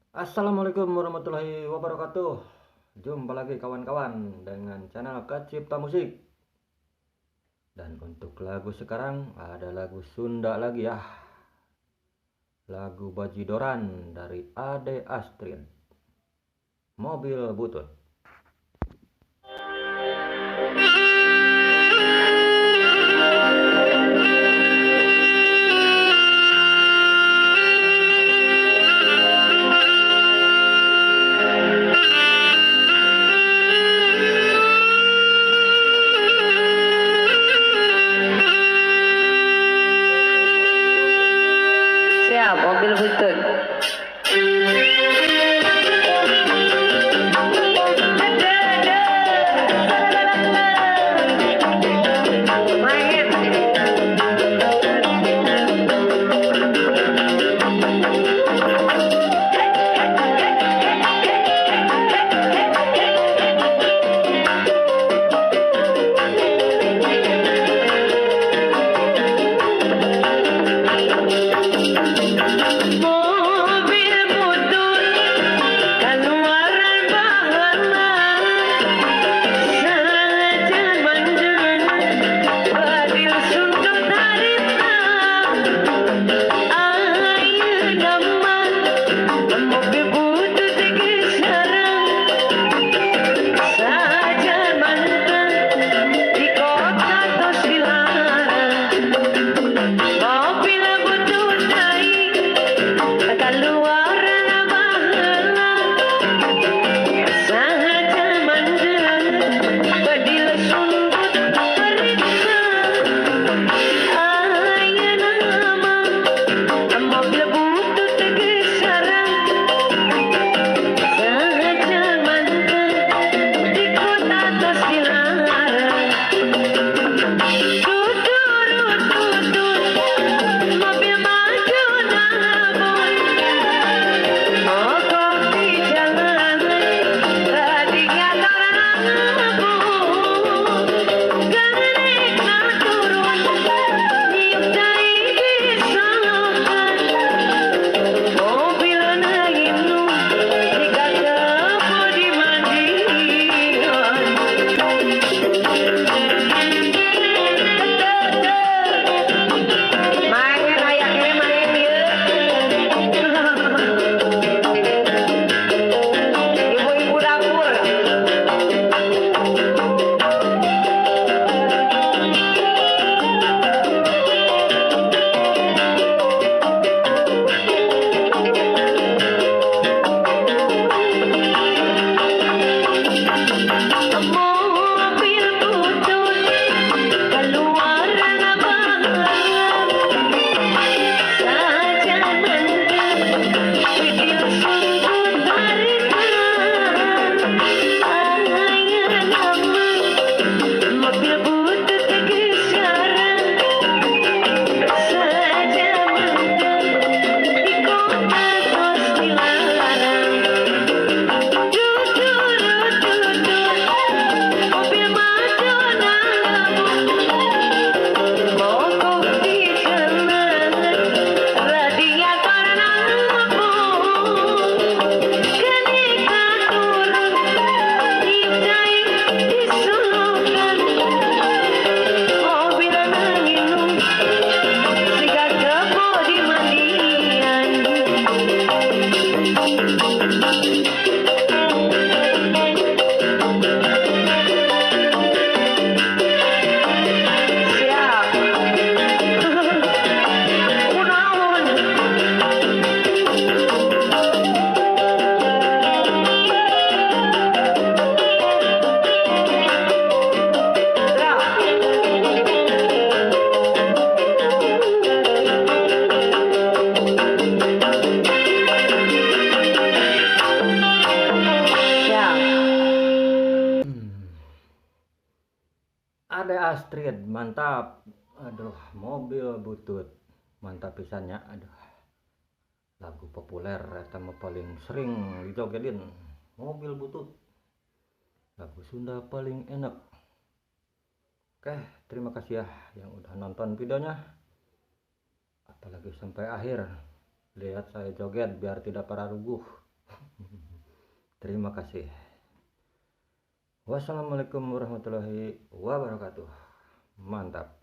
Assalamualaikum warahmatullahi wabarakatuh. Jumpa lagi kawan-kawan dengan channel Kacipta Musik. Dan untuk lagu sekarang ada lagu Sunda lagi ya. Lagu Bajidoran dari Ade Astrid. Mobil Butut. Siap, mobil butut. Ade Astrid, mantap. Aduh, Mobil Butut. Mantap pisannya. Aduh, lagu populer eta mah paling sering dijogetin. Mobil Butut. Lagu Sunda paling enak. Oke, terima kasih ya yang udah nonton videonya. Apalagi sampai akhir. Lihat saya joget biar tidak pernah rubuh. Terima kasih. Wassalamualaikum warahmatullahi wabarakatuh. Mantap.